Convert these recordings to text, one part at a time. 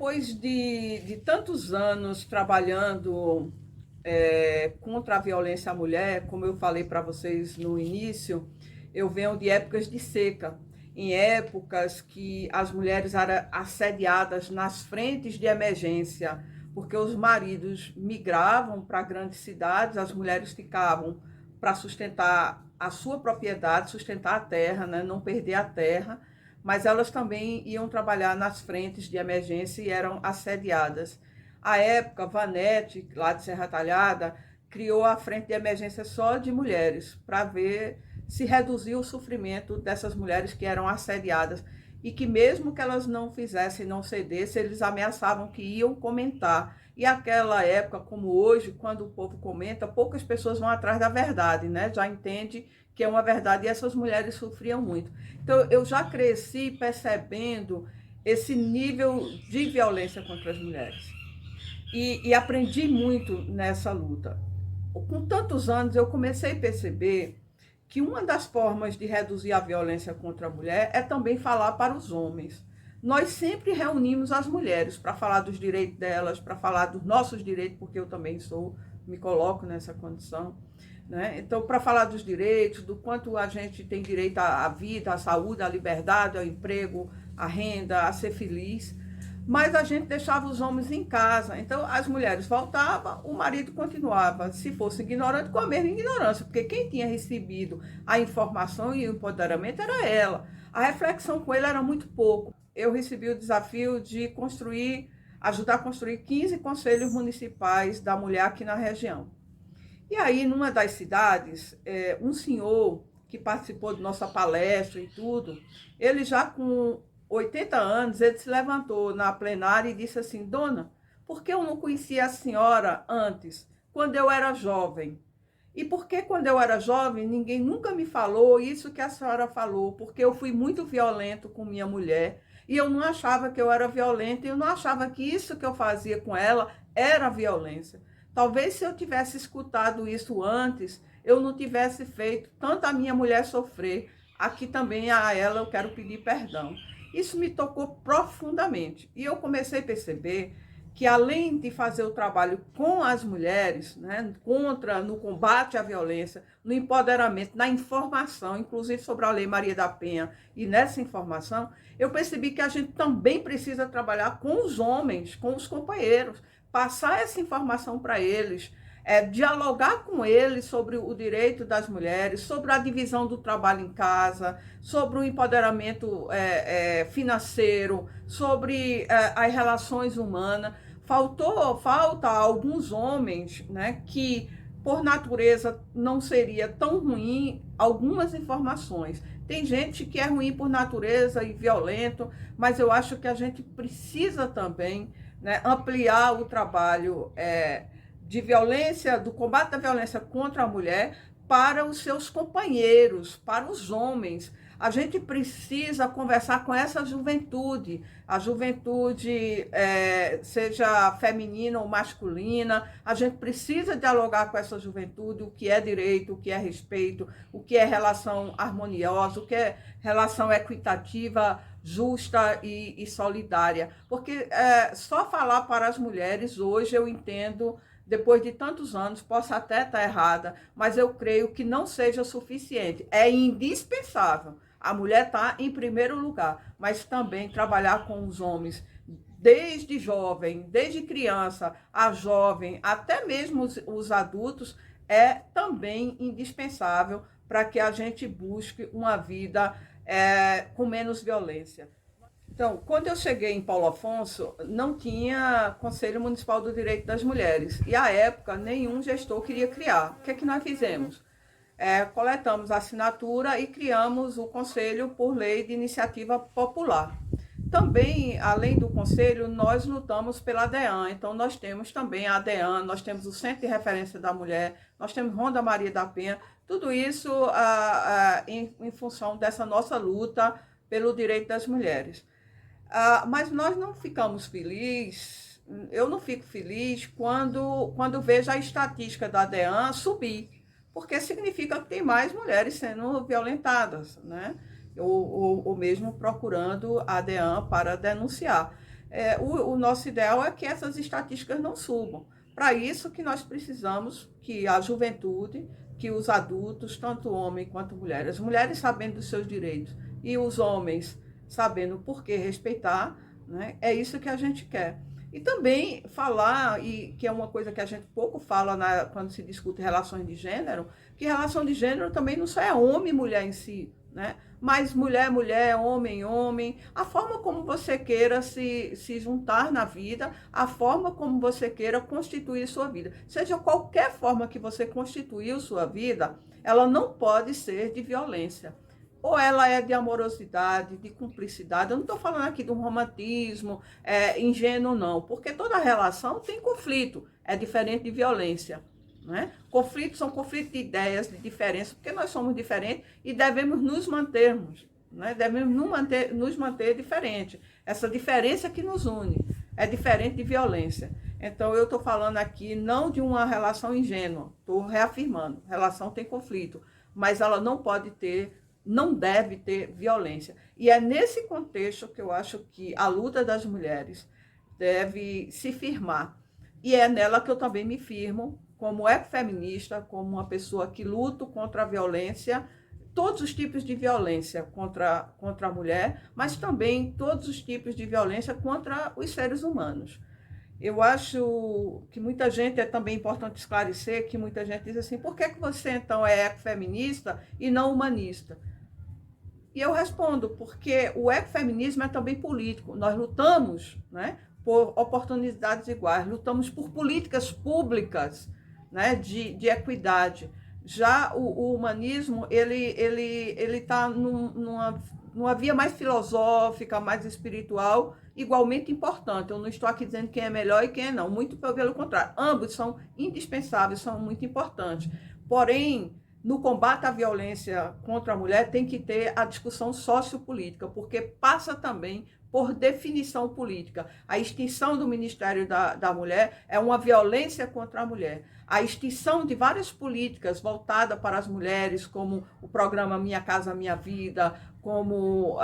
depois de tantos anos trabalhando contra a violência à mulher, como eu falei para vocês no início, eu venho de épocas de seca, em épocas que as mulheres eram assediadas nas frentes de emergência, porque os maridos migravam para grandes cidades, as mulheres ficavam para sustentar a sua propriedade, sustentar a terra, né? Não perder a terra, mas elas também iam trabalhar nas frentes de emergência e eram assediadas. À época, Vanette, lá de Serra Talhada, criou a frente de emergência só de mulheres, para ver se reduzia o sofrimento dessas mulheres que eram assediadas e que mesmo que elas não fizessem, não cedessem, eles ameaçavam que iam comentar. E aquela época, como hoje, quando o povo comenta, poucas pessoas vão atrás da verdade, né? Já entende que é uma verdade e essas mulheres sofriam muito. Então, eu já cresci percebendo esse nível de violência contra as mulheres. E aprendi muito nessa luta. Com tantos anos, eu comecei a perceber que uma das formas de reduzir a violência contra a mulher é também falar para os homens. Nós sempre reunimos as mulheres para falar dos direitos delas, para falar dos nossos direitos, porque eu também me coloco nessa condição, né? Então, para falar dos direitos, do quanto a gente tem direito à vida, à saúde, à liberdade, ao emprego, à renda, a ser feliz. Mas a gente deixava os homens em casa. Então, as mulheres voltavam, o marido continuava, se fosse ignorante, com a mesma ignorância, porque quem tinha recebido a informação e o empoderamento era ela. A reflexão com ele era muito pouco. Eu recebi o desafio de ajudar a construir 15 conselhos municipais da mulher aqui na região. E aí, numa das cidades, um senhor que participou de nossa palestra e tudo, ele já com 80 anos, ele se levantou na plenária e disse assim: Dona, por que eu não conhecia a senhora antes, quando eu era jovem? E por que quando eu era jovem ninguém nunca me falou isso que a senhora falou? Porque eu fui muito violento com minha mulher e eu não achava que eu era violenta e eu não achava que isso que eu fazia com ela era violência. Talvez se eu tivesse escutado isso antes, eu não tivesse feito tanto a minha mulher sofrer. Aqui também a ela eu quero pedir perdão. Isso me tocou profundamente e eu comecei a perceber que além de fazer o trabalho com as mulheres, né, no combate à violência, no empoderamento, na informação, inclusive sobre a Lei Maria da Penha, e nessa informação, eu percebi que a gente também precisa trabalhar com os homens, com os companheiros, passar essa informação para eles, dialogar com eles sobre o direito das mulheres, sobre a divisão do trabalho em casa, sobre o empoderamento financeiro, sobre as relações humanas. Falta alguns homens, né, que por natureza não seria tão ruim algumas informações. Tem gente que é ruim por natureza e violento, mas eu acho que a gente precisa também, né, ampliar o trabalho de violência, do combate à violência contra a mulher para os seus companheiros, para os homens. A gente precisa conversar com essa juventude, a juventude seja feminina ou masculina, a gente precisa dialogar com essa juventude, o que é direito, o que é respeito, o que é relação harmoniosa, o que é relação equitativa, justa e solidária. Porque só falar para as mulheres hoje eu entendo, depois de tantos anos, posso até estar errada, mas eu creio que não seja suficiente. É indispensável. A mulher está em primeiro lugar, mas também trabalhar com os homens, desde jovem, desde criança a jovem, até mesmo os adultos, é também indispensável para que a gente busque uma vida com menos violência. Então, quando eu cheguei em Paulo Afonso, não tinha Conselho Municipal do Direito das Mulheres. E, à época, nenhum gestor queria criar. O que é que nós fizemos? Coletamos a assinatura e criamos o Conselho por Lei de Iniciativa Popular. Também, além do Conselho, nós lutamos pela ADEAN. Então, nós temos também a ADEAN, nós temos o Centro de Referência da Mulher, nós temos Ronda Maria da Penha. Tudo isso em função dessa nossa luta pelo direito das mulheres. Mas nós não ficamos felizes, eu não fico feliz quando vejo a estatística da DEAN subir, porque significa que tem mais mulheres sendo violentadas, né? Ou mesmo procurando a DEAN para denunciar. o nosso ideal é que essas estatísticas não subam. Para isso que nós precisamos que a juventude, que os adultos, tanto homem quanto mulher, as mulheres sabendo dos seus direitos e os homens sabendo por que respeitar, né? É isso que a gente quer. E também falar, e que é uma coisa que a gente pouco fala quando se discute relações de gênero, que relação de gênero também não só é homem e mulher em si, né? Mas mulher, mulher, homem, homem, a forma como você queira se juntar na vida, a forma como você queira constituir sua vida. Seja qualquer forma que você constituiu sua vida, ela não pode ser de violência. Ou ela é de amorosidade, de cumplicidade. Eu não estou falando aqui de um romantismo ingênuo, não, porque toda relação tem conflito, é diferente de violência. Né? Conflitos são conflitos de ideias, de diferença, porque nós somos diferentes e devemos nos mantermos, né? Devemos nos manter diferente. Essa diferença que nos une é diferente de violência. Então, eu estou falando aqui não de uma relação ingênua, estou reafirmando, relação tem conflito, mas ela não pode ter, não deve ter violência. E é nesse contexto que eu acho que a luta das mulheres deve se firmar. E é nela que eu também me firmo, como ecofeminista, como uma pessoa que luta contra a violência, todos os tipos de violência contra a mulher, mas também todos os tipos de violência contra os seres humanos. Eu acho que muita gente, é também importante esclarecer, que muita gente diz assim, por que você então é ecofeminista e não humanista? E eu respondo, porque o ecofeminismo é também político. Nós lutamos, né, por oportunidades iguais, lutamos por políticas públicas, né, de equidade. Já o humanismo, ele está numa via mais filosófica, mais espiritual, igualmente importante. Eu não estou aqui dizendo quem é melhor e quem é não, muito pelo contrário. Ambos são indispensáveis, são muito importantes. Porém, no combate à violência contra a mulher tem que ter a discussão sociopolítica, porque passa também por definição política. A extinção do Ministério da Mulher é uma violência contra a mulher. A extinção de várias políticas voltadas para as mulheres, como o programa Minha Casa Minha Vida, como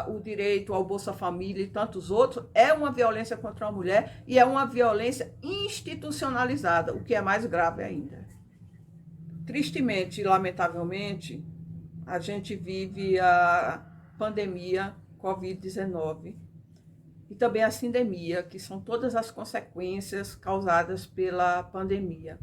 o direito ao Bolsa Família e tantos outros, é uma violência contra a mulher e é uma violência institucionalizada, o que é mais grave ainda. Tristemente e lamentavelmente, a gente vive a pandemia Covid-19 e também a sindemia, que são todas as consequências causadas pela pandemia.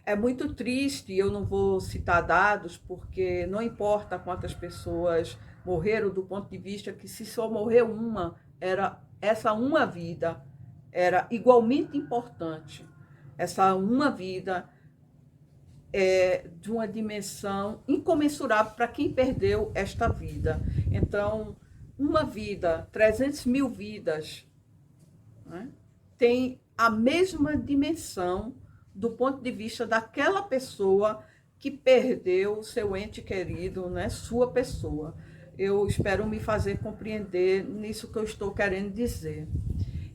É muito triste, eu não vou citar dados, porque não importa quantas pessoas morreram, do ponto de vista que se só morreu uma, essa uma vida era igualmente importante. Essa uma vida é de uma dimensão incomensurável para quem perdeu esta vida. Então, uma vida, 300 mil vidas, né, tem a mesma dimensão do ponto de vista daquela pessoa que perdeu o seu ente querido, né, sua pessoa. Eu espero me fazer compreender nisso que eu estou querendo dizer.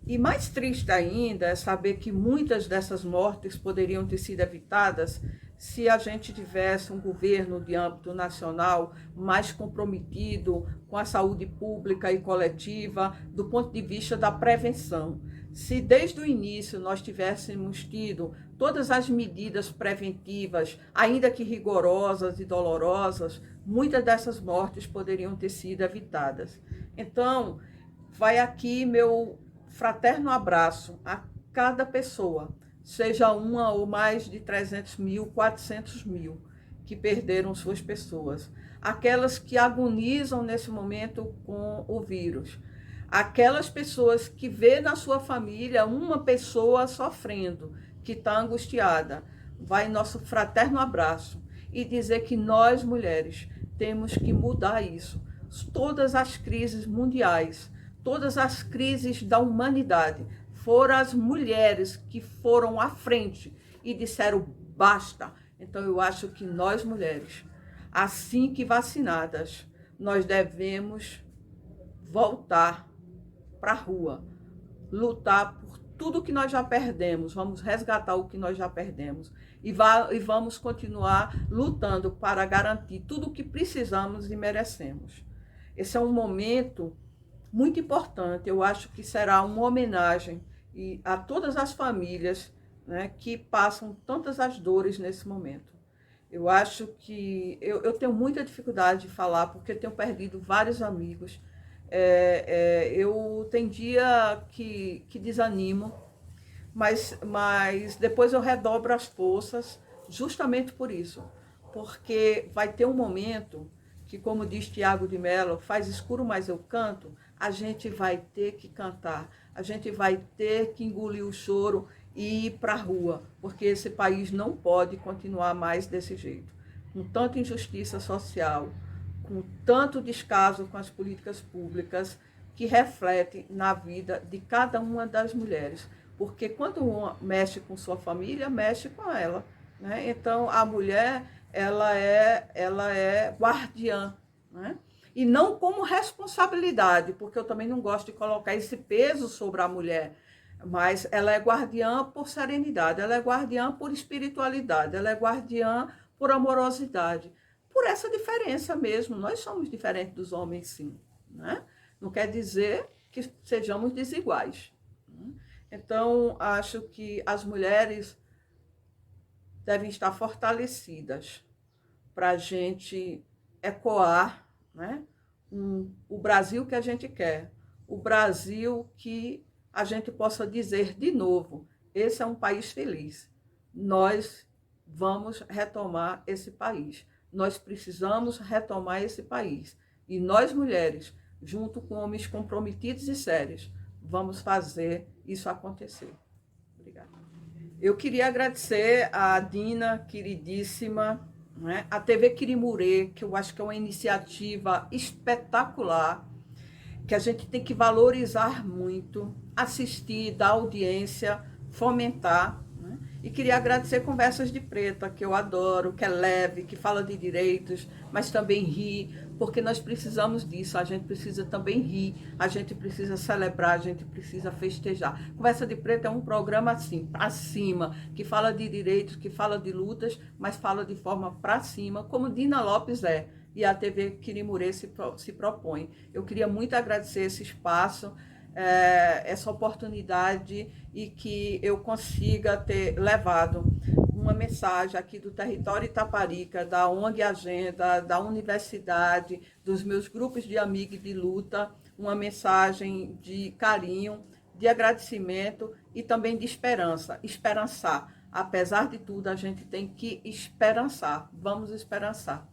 E mais triste ainda é saber que muitas dessas mortes poderiam ter sido evitadas se a gente tivesse um governo de âmbito nacional mais comprometido com a saúde pública e coletiva do ponto de vista da prevenção. Se desde o início nós tivéssemos tido todas as medidas preventivas, ainda que rigorosas e dolorosas, muitas dessas mortes poderiam ter sido evitadas. Então, vai aqui meu fraterno abraço a cada pessoa, seja uma ou mais de 300 mil, 400 mil, que perderam suas pessoas. Aquelas que agonizam nesse momento com o vírus. Aquelas pessoas que vê na sua família uma pessoa sofrendo, que está angustiada. Vai nosso fraterno abraço e dizer que nós, mulheres, temos que mudar isso. Todas as crises mundiais, todas as crises da humanidade, foram as mulheres que foram à frente e disseram basta. Então eu acho que nós mulheres, assim que vacinadas, nós devemos voltar para a rua, lutar por tudo que nós já perdemos, vamos resgatar o que nós já perdemos e vamos continuar lutando para garantir tudo o que precisamos e merecemos. Esse é um momento muito importante. Eu acho que será uma homenagem a todas as famílias, né, que passam tantas as dores nesse momento. Eu acho que eu tenho muita dificuldade de falar, porque eu tenho perdido vários amigos. Eu tenho dia que desanimo, mas depois eu redobro as forças justamente por isso. Porque vai ter um momento que, como diz Tiago de Mello, faz escuro, mas eu canto, a gente vai ter que cantar, a gente vai ter que engolir o choro e ir para a rua, porque esse país não pode continuar mais desse jeito. Com tanta injustiça social, com tanto descaso com as políticas públicas que refletem na vida de cada uma das mulheres. Porque quando uma mexe com sua família, mexe com ela, né? Então, a mulher, ela é guardiã, né? E não como responsabilidade, porque eu também não gosto de colocar esse peso sobre a mulher, mas ela é guardiã por serenidade, ela é guardiã por espiritualidade, ela é guardiã por amorosidade, por essa diferença mesmo. Nós somos diferentes dos homens, sim, né? Não quer dizer que sejamos desiguais. Então, acho que as mulheres devem estar fortalecidas para a gente ecoar, né, o Brasil que a gente quer, o Brasil que a gente possa dizer de novo, esse é um país feliz. Nós vamos retomar esse país. Nós precisamos retomar esse país. E nós, mulheres, junto com homens comprometidos e sérios, vamos fazer isso acontecer. Obrigada. Eu queria agradecer a Dina, queridíssima, né? A TV Quirimurê, que eu acho que é uma iniciativa espetacular, que a gente tem que valorizar muito, assistir, dar audiência, fomentar. Né? E queria agradecer Conversas de Preta, que eu adoro, que é leve, que fala de direitos, mas também ri, porque nós precisamos disso, a gente precisa também rir, a gente precisa celebrar, a gente precisa festejar. Conversa de Preta é um programa assim, para cima, que fala de direitos, que fala de lutas, mas fala de forma para cima, como Dina Lopes é. E a TV Quirimurê se propõe. Eu queria muito agradecer esse espaço, essa oportunidade, e que eu consiga ter levado uma mensagem aqui do território Itaparica, da ONG Agenda, da universidade, dos meus grupos de amigos de luta, uma mensagem de carinho, de agradecimento e também de esperança. Esperançar. Apesar de tudo, a gente tem que esperançar. Vamos esperançar.